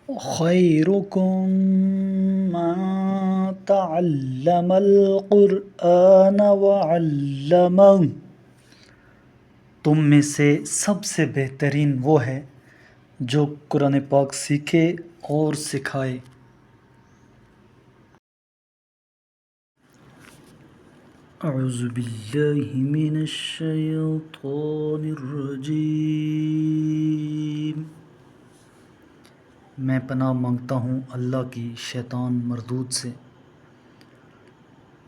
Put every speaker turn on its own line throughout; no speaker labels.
خیرکم من تعلم القرآن وعلمہ، تم میں سے سب سے بہترین وہ ہے جو قرآن پاک سیکھے اور سکھائے۔ اعوذ باللہ من الشیطان الرجیم، میں پناہ مانگتا ہوں اللہ کی شیطان مردود سے۔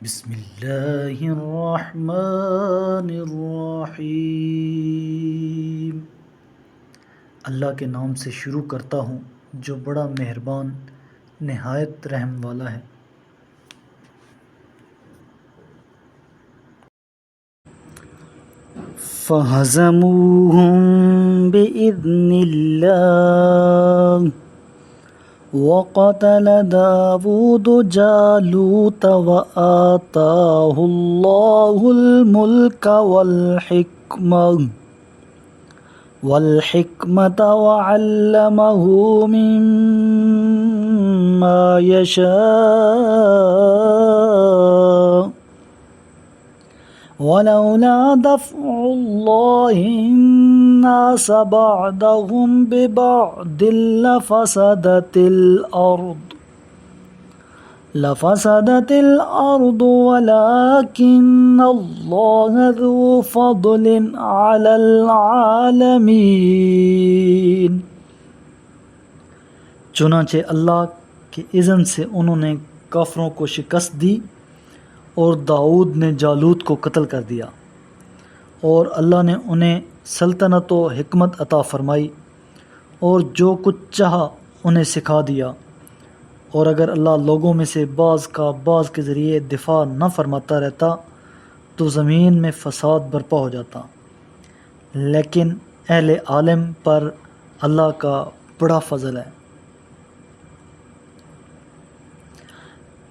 بسم اللہ الرحمن الرحیم، اللہ کے نام سے شروع کرتا ہوں جو بڑا مہربان نہایت رحم والا ہے۔ فَهَزَمُوهُم بِإِذْنِ اللَّهِ وَقَتَلَ دَاوُودُ جَالُوتَ وَآتَاهُ اللَّهُ الْمُلْكَ وَالْحِكْمَةَ وَعَلَّمَهُ مِمَّا يَشَاءُ، وَلَوْلَا دَفْعُ اللَّهِ النَّاسَ بَعْضَهُم بِبَعْضٍ لَفَسَدَتِ الْأَرْضُ وَلَكِنَّ اللَّهَ ذُو فَضْلٍ عَلَى الْعَالَمِينَ۔ چنانچہ اللہ کے اذن سے انہوں نے کافروں کو شکست دی اور داؤد نے جالوت کو قتل کر دیا، اور اللہ نے انہیں سلطنت و حکمت عطا فرمائی اور جو کچھ چاہا انہیں سکھا دیا، اور اگر اللہ لوگوں میں سے بعض کا بعض کے ذریعے دفاع نہ فرماتا رہتا تو زمین میں فساد برپا ہو جاتا، لیکن اہل عالم پر اللہ کا بڑا فضل ہے۔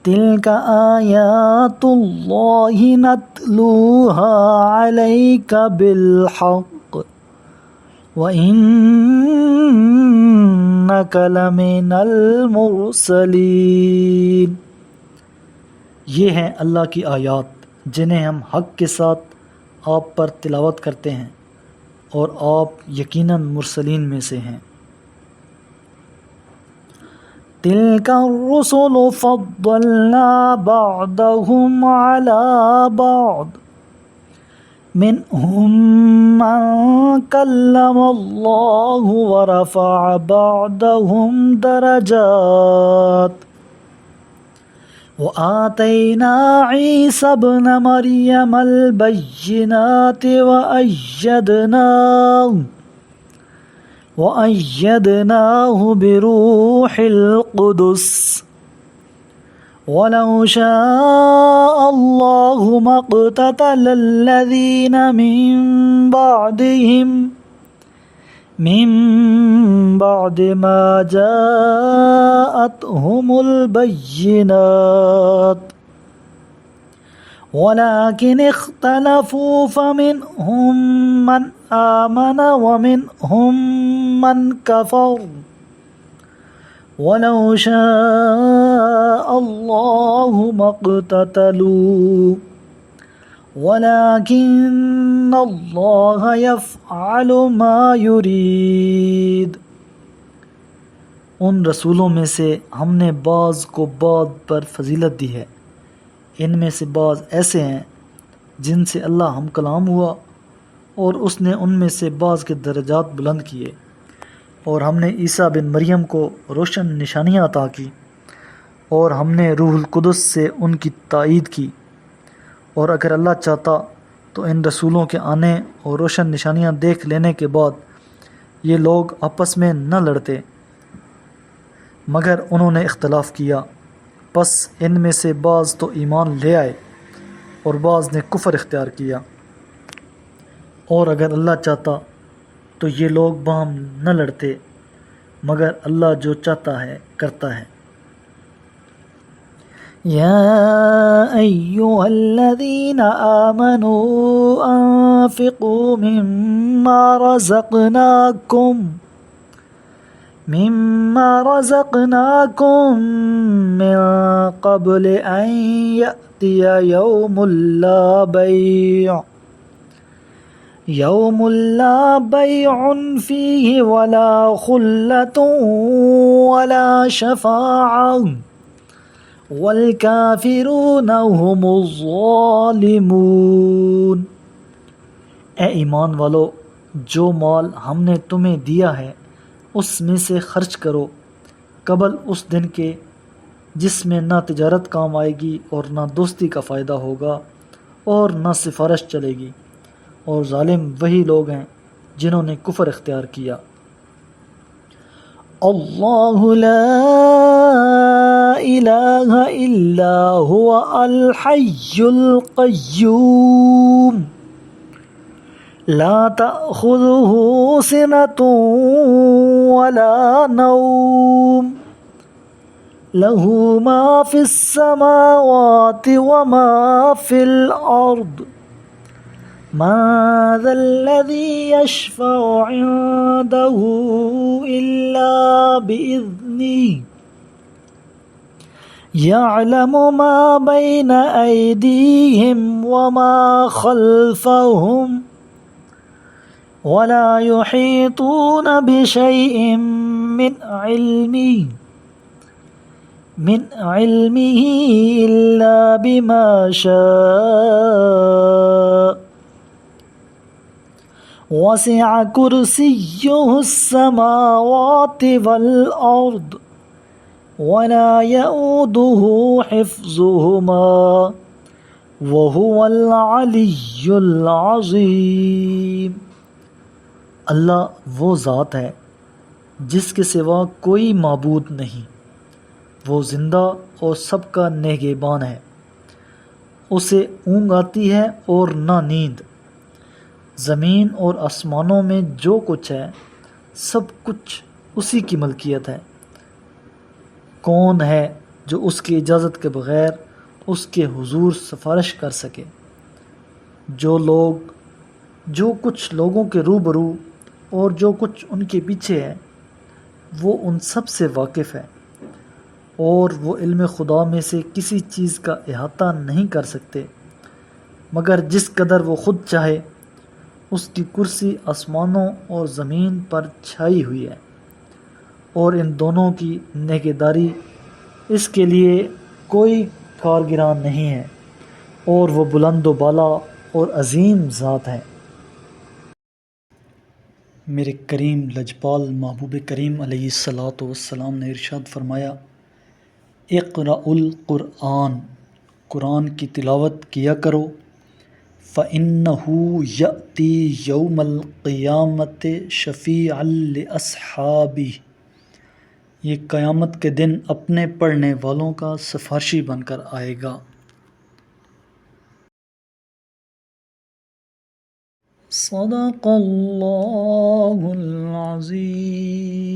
تِلْکَ آیاتُ اللَّهِ نَتْلُوهَا عَلَيْکَ بِالْحَقِّ وَإِنَّکَ لَمِنَ الْمُرْسَلِینَ، یہ ہیں اللہ کی آیات جنہیں ہم حق کے ساتھ آپ پر تلاوت کرتے ہیں، اور آپ یقیناً مرسلین میں سے ہیں۔ تِلْکَ الرُّسُلُ فَضَّلْنَا بَعْضَهُمْ عَلَى بَعْضٍ، مِّنْهُم مَّن كَلَّمَ اللَّهُ وَرَفَعَ بَعْضَهُمْ دَرَجَاتٍ، وَآتَيْنَا عِيسَى ابْنَ مَرْيَمَ الْبَيِّنَاتِ وَأَيَّدْنَاهُ بِرُوحِ الْقُدُسِ، وَلَوْ شَاءَ اللَّهُ مَا اقْتَتَلَ الَّذِينَ مِن بَعْدِ مَا جَاءَتْهُمُ الْبَيِّنَاتُ، وَلَكِنِ اخْتَلَفُوا فَمِنْهُم مَّنْ آمَنَ وَمِنْهُم مَّنْ كَفَرَ، وَلَوْ شَاءَ اللَّهُ مَا اقْتَتَلُوا وَلَكِنَّ اللَّهَ يَفْعَلُ مَا يُرِيدُ۔ ان رسولوں میں سے ہم نے بعض کو بعض پر فضیلت دی ہے، ان میں سے بعض ایسے ہیں جن سے اللہ ہم کلام ہوا، اور اس نے ان میں سے بعض کے درجات بلند کیے، اور ہم نے عیسیٰ بن مریم کو روشن نشانیاں عطا کی، اور ہم نے روح القدس سے ان کی تائید کی، اور اگر اللہ چاہتا تو ان رسولوں کے آنے اور روشن نشانیاں دیکھ لینے کے بعد یہ لوگ آپس میں نہ لڑتے، مگر انہوں نے اختلاف کیا، پس ان میں سے بعض تو ایمان لے آئے اور بعض نے کفر اختیار کیا، اور اگر اللہ چاہتا تو یہ لوگ باہم نہ لڑتے، مگر اللہ جو چاہتا ہے کرتا ہے۔ يا أيها الذين آمنوا أنفقوا مما مما رزقناكم من قبل أن يأتي يوم لا بيع فيه ولا خلة ولا شفاعة والکافرون هم الظالمون۔ اے ایمان والو، جو مال ہم نے تمہیں دیا ہے اس میں سے خرچ کرو قبل اس دن کے جس میں نہ تجارت کام آئے گی اور نہ دوستی کا فائدہ ہوگا اور نہ سفارش چلے گی، اور ظالم وہی لوگ ہیں جنہوں نے کفر اختیار کیا۔ اللہ لا الہ الا هو الحی القیوم لا تأخذه سنة ولا نوم له ما في السماوات وما في الأرض ما ذا الذي يشفع عنده إلا بإذنه يعلم ما بين أيديهم وما خلفهم ولا يحيطون بشيء من علمه إلا بما شاء وسع كرسيه السماوات والأرض ولا يؤوده حفظهما وهو العلی العظیم۔ اللہ وہ ذات ہے جس کے سوا کوئی معبود نہیں، وہ زندہ اور سب کا نگہبان ہے، اسے اونگ آتی ہے اور نہ نیند۔ زمین اور آسمانوں میں جو کچھ ہے سب کچھ اسی کی ملکیت ہے۔ کون ہے جو اس کی اجازت کے بغیر اس کے حضور سفارش کر سکے؟ جو کچھ لوگوں کے روبرو اور جو کچھ ان کے پیچھے ہے وہ ان سب سے واقف ہے، اور وہ علم خدا میں سے کسی چیز کا احاطہ نہیں کر سکتے مگر جس قدر وہ خود چاہے۔ اس کی کرسی آسمانوں اور زمین پر چھائی ہوئی ہے، اور ان دونوں کی نگہداری اس کے لیے کوئی کارگران نہیں ہے، اور وہ بلند و بالا اور عظیم ذات ہے۔ میرے کریم لجپال محبوب کریم علیہ الصلاۃ والسلام نے ارشاد فرمایا، اقرأ القرآن، قرآن کی تلاوت کیا کرو، فَإِنَّهُ يَأْتِي يَوْمَ الْقِيَامَةِ شَفِيعًا لِأَصْحَابِهِ، یہ قیامت کے دن اپنے پڑھنے والوں کا سفارشی بن کر آئے گا۔ صدق اللہ العظیم۔